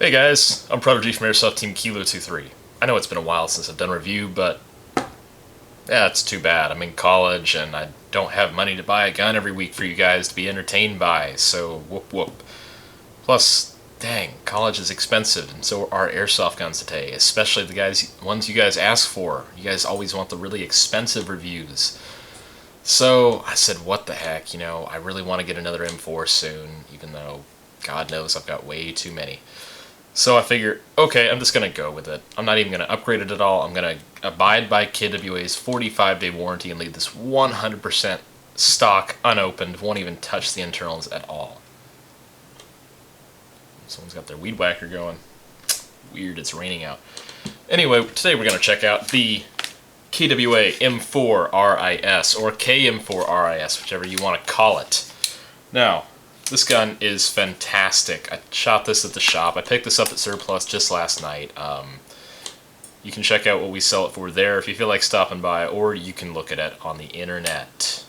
Hey guys, I'm Prodigy from Airsoft Team Kilo23. I know it's been a while since I've done a review, but yeah, it's too bad. I'm in college and I don't have money to buy a gun every week for you guys to be entertained by, so whoop whoop. Plus, dang, college is expensive and so are airsoft guns today, especially the ones you guys ask for. You guys always want the really expensive reviews. So I said, what the heck, I really want to get another M4 soon, even though God knows I've got way too many. So I figure, okay, I'm just going to go with it. I'm not even going to upgrade it at all. I'm going to abide by KWA's 45-day warranty and leave this 100% stock unopened. Won't even touch the internals at all. Someone's got their weed whacker going. Weird, it's raining out. Anyway, today we're going to check out the KWA M4 RIS, or KM4 RIS, whichever you want to call it. Now, this gun is fantastic. I shot this at the shop. I picked this up at Surplus just last night. You can check out what we sell it for there if you feel like stopping by, or you can look at it on the internet.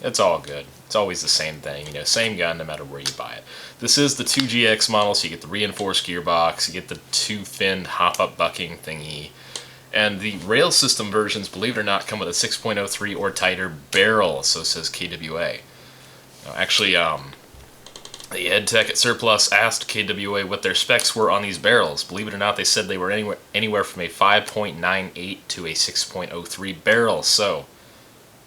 It's all good. It's always the same thing, same gun no matter where you buy it. This is the 2GX model, so you get the reinforced gearbox, you get the two-finned hop-up bucking thingy, and the rail system versions, believe it or not, come with a 6.03 or tighter barrel, so says KWA. Actually, the ed tech at Surplus asked KWA what their specs were on these barrels. Believe it or not, they said they were anywhere from a 5.98 to a 6.03 barrel. So,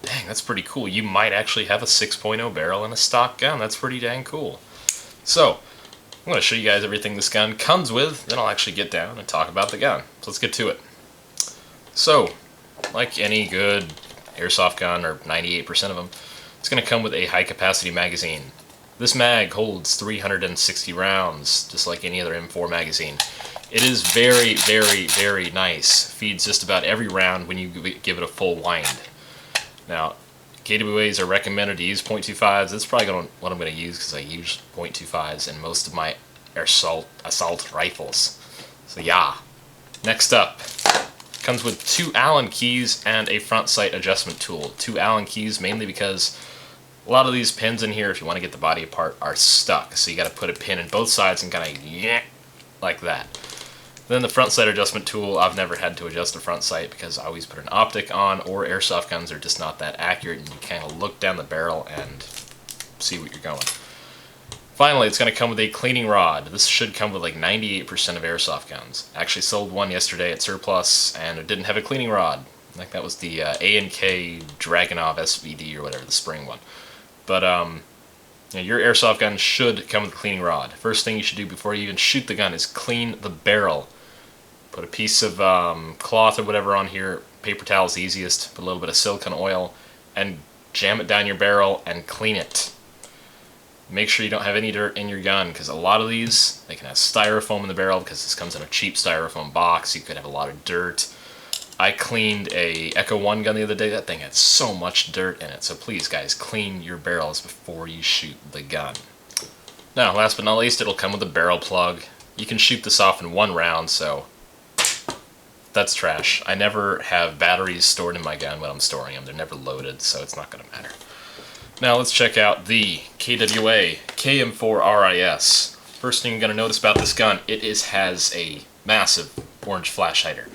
dang, that's pretty cool. You might actually have a 6.0 barrel in a stock gun. That's pretty dang cool. So, I'm going to show you guys everything this gun comes with, then I'll actually get down and talk about the gun. So let's get to it. So, like any good airsoft gun, or 98% of them, it's going to come with a high-capacity magazine. This mag holds 360 rounds, just like any other M4 magazine. It is very, very, very nice. Feeds just about every round when you give it a full wind. Now, KWAs are recommended to use .25s. That's probably what I'm going to use because I use .25s in most of my assault rifles. So yeah. Next up, comes with 2 Allen keys and a front sight adjustment tool. 2 Allen keys mainly because a lot of these pins in here, if you want to get the body apart, are stuck. So you got to put a pin in both sides and kind of yank like that. Then the front sight adjustment tool, I've never had to adjust the front sight because I always put an optic on, or airsoft guns are just not that accurate and you kind of look down the barrel and see what you're going. Finally, it's going to come with a cleaning rod. This should come with like 98% of airsoft guns. I actually sold one yesterday at Surplus and it didn't have a cleaning rod. I think that was the A&K Dragunov SVD or whatever, the spring one. But your airsoft gun should come with a cleaning rod. First thing you should do before you even shoot the gun is clean the barrel. Put a piece of cloth or whatever on here. Paper towel is the easiest. Put a little bit of silicone oil and jam it down your barrel and clean it. Make sure you don't have any dirt in your gun, because a lot of these, they can have styrofoam in the barrel because this comes in a cheap styrofoam box. You could have a lot of dirt. I cleaned a Echo 1 gun the other day. That thing had so much dirt in it. So please, guys, clean your barrels before you shoot the gun. Now, last but not least, it'll come with a barrel plug. You can shoot this off in 1 round, so that's trash. I never have batteries stored in my gun when I'm storing them. They're never loaded, so it's not going to matter. Now let's check out the KWA KM4 RIS. First thing you're going to notice about this gun, it has a massive orange flash hider.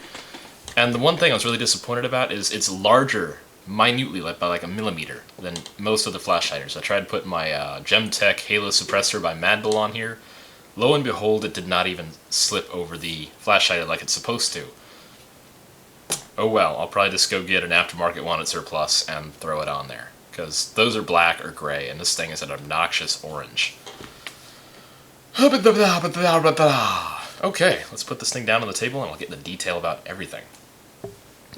And the one thing I was really disappointed about is it's larger, minutely, by like a millimeter, than most of the flash hiders. I tried to put my Gemtech Halo suppressor by Madbull on here. Lo and behold, it did not even slip over the flash hider like it's supposed to. Oh well, I'll probably just go get an aftermarket one at Surplus and throw it on there, because those are black or gray, and this thing is an obnoxious orange. Okay, let's put this thing down on the table and I'll get into detail about everything.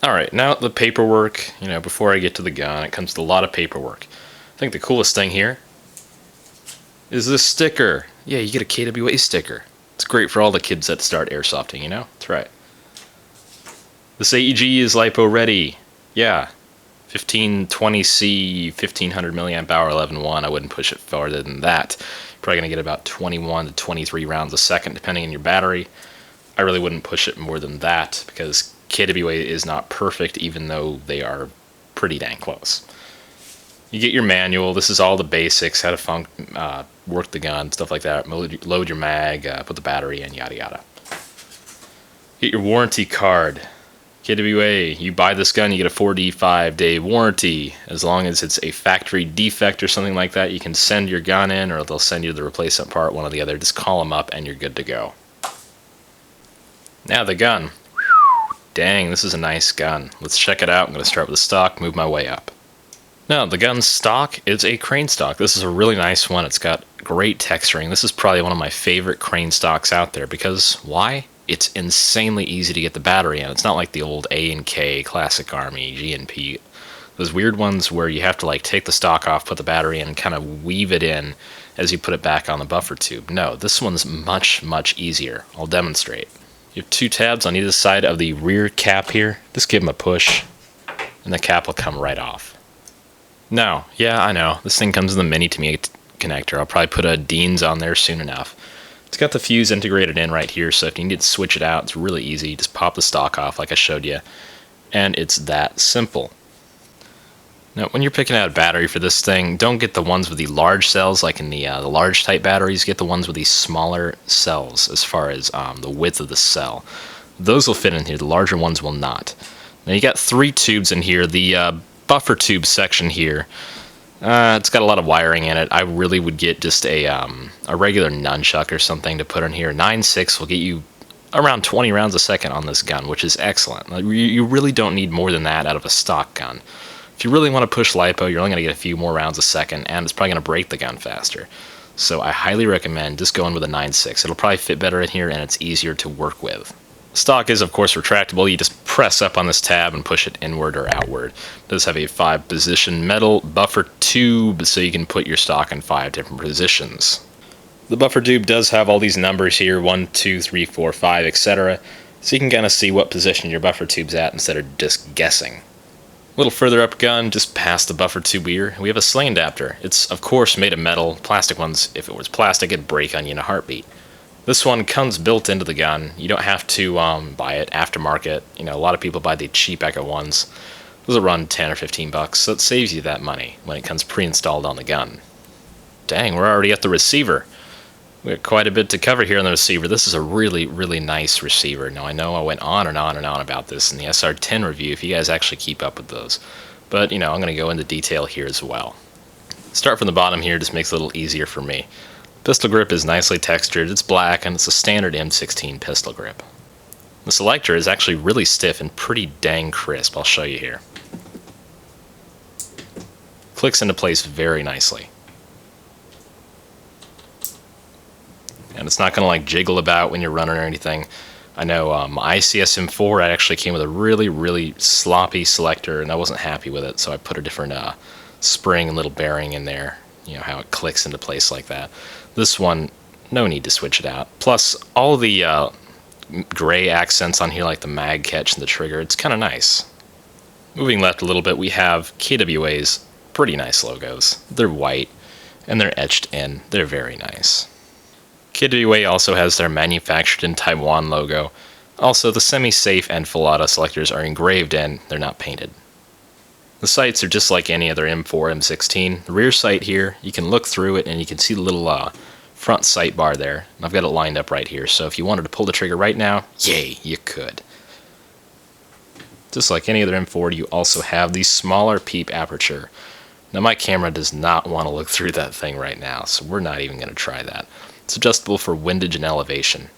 Alright, now the paperwork, before I get to the gun, it comes with a lot of paperwork. I think the coolest thing here is this sticker. Yeah, you get a KWA sticker. It's great for all the kids that start airsofting, That's right. This AEG is lipo ready. Yeah. 1520C, 1500 milliamp hour 11.1. I wouldn't push it farther than that. You're probably going to get about 21 to 23 rounds a second, depending on your battery. I really wouldn't push it more than that, because KWA is not perfect, even though they are pretty dang close. You get your manual. This is all the basics, how to work the gun, stuff like that. Load your mag, put the battery in, yada yada. Get your warranty card. KWA, you buy this gun, you get a 45-day warranty. As long as it's a factory defect or something like that, you can send your gun in, or they'll send you the replacement part, one or the other. Just call them up and you're good to go. Now the gun. Dang, this is a nice gun. Let's check it out. I'm going to start with the stock, move my way up. Now, the gun's stock is a crane stock. This is a really nice one. It's got great texturing. This is probably one of my favorite crane stocks out there because, why? It's insanely easy to get the battery in. It's not like the old A&K, Classic Army, G&P. Those weird ones where you have to like take the stock off, put the battery in, and kind of weave it in as you put it back on the buffer tube. No, this one's much, much easier. I'll demonstrate. You have two tabs on either side of the rear cap here. Just give them a push, and the cap will come right off. Now, yeah, I know, this thing comes in the mini-to-me connector. I'll probably put a Dean's on there soon enough. It's got the fuse integrated in right here, so if you need to switch it out, it's really easy. Just pop the stock off like I showed you, and it's that simple. Now, when you're picking out a battery for this thing, don't get the ones with the large cells, like in the large type batteries. Get the ones with the smaller cells as far as the width of the cell. Those will fit in here. The larger ones will not. Now, you got 3 tubes in here. The buffer tube section here, it's got a lot of wiring in it. I really would get just a regular nunchuck or something to put in here. 9.6 will get you around 20 rounds a second on this gun, which is excellent. You really don't need more than that out of a stock gun. If you really want to push lipo, you're only going to get a few more rounds a second, and it's probably going to break the gun faster. So I highly recommend just going with a 9.6. It'll probably fit better in here, and it's easier to work with. Stock is, of course, retractable. You just press up on this tab and push it inward or outward. It does have a 5-position metal buffer tube, so you can put your stock in 5 different positions. The buffer tube does have all these numbers here, 1, 2, 3, 4, 5, etc. So you can kind of see what position your buffer tube's at instead of just guessing. A little further up gun, just past the buffer tube here, we have a sling adapter. It's, of course, made of metal. Plastic ones, if it was plastic, it'd break on you in a heartbeat. This one comes built into the gun. You don't have to buy it aftermarket. You know, a lot of people buy the cheap Echo ones. Those will run 10 or 15 bucks, so it saves you that money when it comes pre-installed on the gun. Dang, we're already at the receiver. We have quite a bit to cover here on the receiver. This is a really, really nice receiver. Now, I know I went on and on and on about this in the SR10 review, if you guys actually keep up with those. But, you know, I'm going to go into detail here as well. Start from the bottom here, just makes it a little easier for me. Pistol grip is nicely textured, it's black, and it's a standard M16 pistol grip. The Selector is actually really stiff and pretty dang crisp. I'll show you here. Clicks into place very nicely. And it's not going to like jiggle about when you're running or anything. I know my ICSM4 actually came with a really, really sloppy Selector, and I wasn't happy with it, so I put a different spring and little bearing in there. You know, how it clicks into place like that. This one, no need to switch it out. Plus, all the gray accents on here, like the mag catch and the trigger, it's kind of nice. Moving left a little bit, we have KWA's pretty nice logos. They're white, and they're etched in. They're very nice. KWA also has their manufactured in Taiwan logo. Also, the semi-safe and full auto selectors are engraved in, they're not painted. The sights are just like any other M4, M16. The rear sight here, you can look through it and you can see the little front sight bar there. And I've got it lined up right here, so if you wanted to pull the trigger right now, yay, you could. Just like any other M4, you also have the smaller peep aperture. Now my camera does not want to look through that thing right now, so we're not even going to try that. It's adjustable for windage and elevation.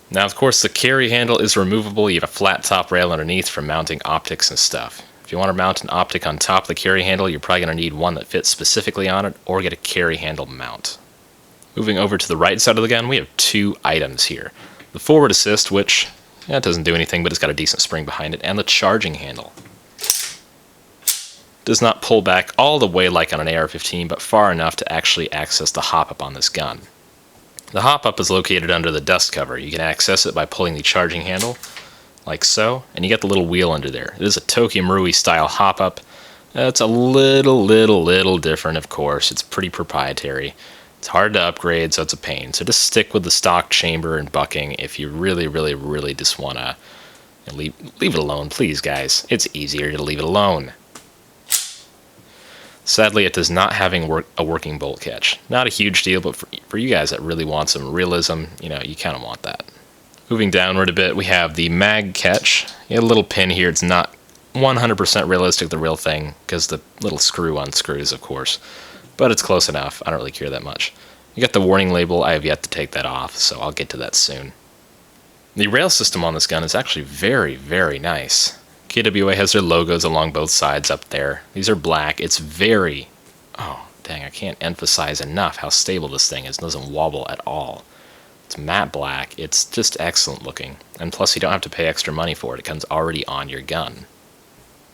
Now, of course, the carry handle is removable. You have a flat top rail underneath for mounting optics and stuff. If you want to mount an optic on top of the carry handle, you're probably going to need one that fits specifically on it, or get a carry handle mount. Moving over to the right side of the gun, we have 2 items here. The forward assist, which it doesn't do anything, but it's got a decent spring behind it, and the charging handle. Does not pull back all the way like on an AR-15, but far enough to actually access the hop-up on this gun. The hop-up is located under the dust cover. You can access it by pulling the charging handle, like so, and you get the little wheel under there. It is a Tokyo Marui style hop-up. It's a little different, of course. It's pretty proprietary. It's hard to upgrade, so it's a pain. So just stick with the stock chamber and bucking if you really just want to leave it alone, please, guys. It's easier to leave it alone. Sadly, it does not have a working bolt catch. Not a huge deal, but for you guys that really want some realism, you kind of want that. Moving downward a bit, we have the mag catch. You have a little pin here. It's not 100% realistic, the real thing, because the little screw unscrews, of course. But it's close enough. I don't really care that much. You got the warning label. I have yet to take that off, so I'll get to that soon. The rail system on this gun is actually very, very nice. KWA has their logos along both sides up there. These are black. It's very... Oh, dang, I can't emphasize enough how stable this thing is. It doesn't wobble at all. It's matte black. It's just excellent looking. And plus, you don't have to pay extra money for it. It comes already on your gun.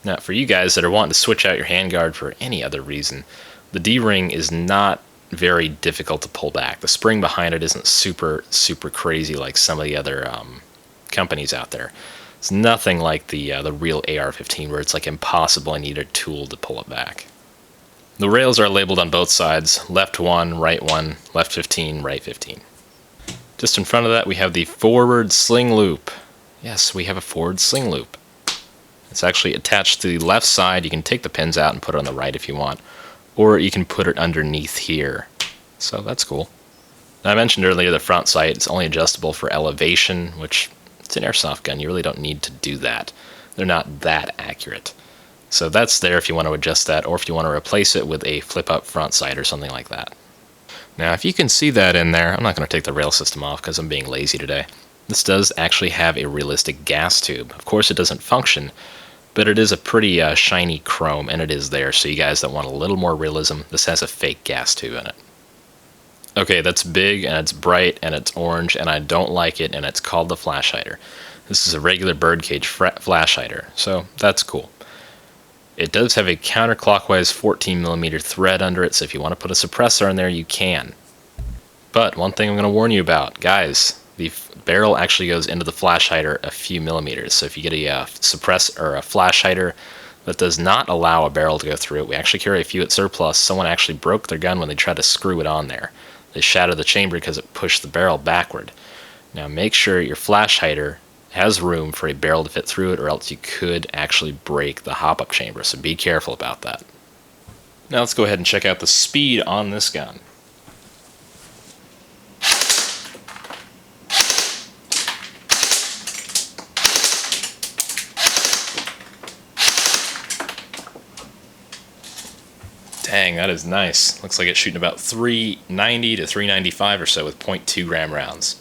Now, for you guys that are wanting to switch out your handguard for any other reason, the D-ring is not very difficult to pull back. The spring behind it isn't super, super crazy like some of the other companies out there. It's nothing like the real AR-15 where it's like impossible. I need a tool to pull it back. The rails are labeled on both sides. Left 1, right 1, left 15, right 15. Just in front of that we have the forward sling loop. Yes, we have a forward sling loop. It's actually attached to the left side. You can take the pins out and put it on the right if you want. Or you can put it underneath here. So that's cool. Now, I mentioned earlier the front sight is only adjustable for elevation, which it's an airsoft gun. You really don't need to do that. They're not that accurate. So that's there if you want to adjust that, or if you want to replace it with a flip-up front sight or something like that. Now, if you can see that in there, I'm not going to take the rail system off because I'm being lazy today. This does actually have a realistic gas tube. Of course, it doesn't function, but it is a pretty shiny chrome, and it is there. So you guys that want a little more realism, this has a fake gas tube in it. Okay, that's big, and it's bright, and it's orange, and I don't like it, and it's called the flash hider. This is a regular birdcage flash hider, so that's cool. It does have a counterclockwise 14mm thread under it, so if you want to put a suppressor in there, you can. But one thing I'm going to warn you about, guys, the barrel actually goes into the flash hider a few millimeters. So if you get a suppressor or a flash hider that does not allow a barrel to go through it, we actually carry a few at surplus. Someone actually broke their gun when they tried to screw it on there. They shattered the chamber because it pushed the barrel backward. Now make sure your flash hider has room for a barrel to fit through it, or else you could actually break the hop-up chamber, so be careful about that. Now let's go ahead and check out the speed on this gun. Dang, that is nice. Looks like it's shooting about 390 to 395 or so with .2 gram rounds.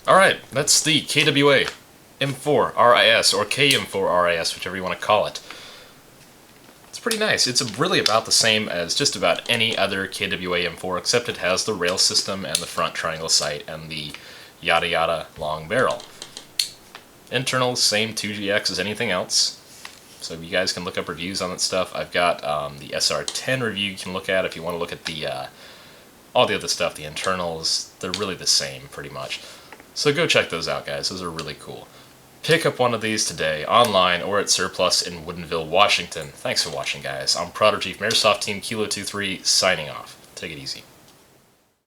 Alright, that's the KWA M4 RIS, or KM4 RIS, whichever you want to call it. It's pretty nice. It's really about the same as just about any other KWA M4, except it has the rail system and the front triangle sight and the yada yada long barrel. Internal, same 2GX as anything else. So you guys can look up reviews on that stuff. I've got the SR10 review you can look at if you want to look at the all the other stuff. The internals, they're really the same pretty much. So go check those out, guys. Those are really cool. Pick up one of these today, online or at surplus in Woodinville, Washington. Thanks for watching, guys. I'm Prodigy from Airsoft Team Kilo23, signing off. Take it easy.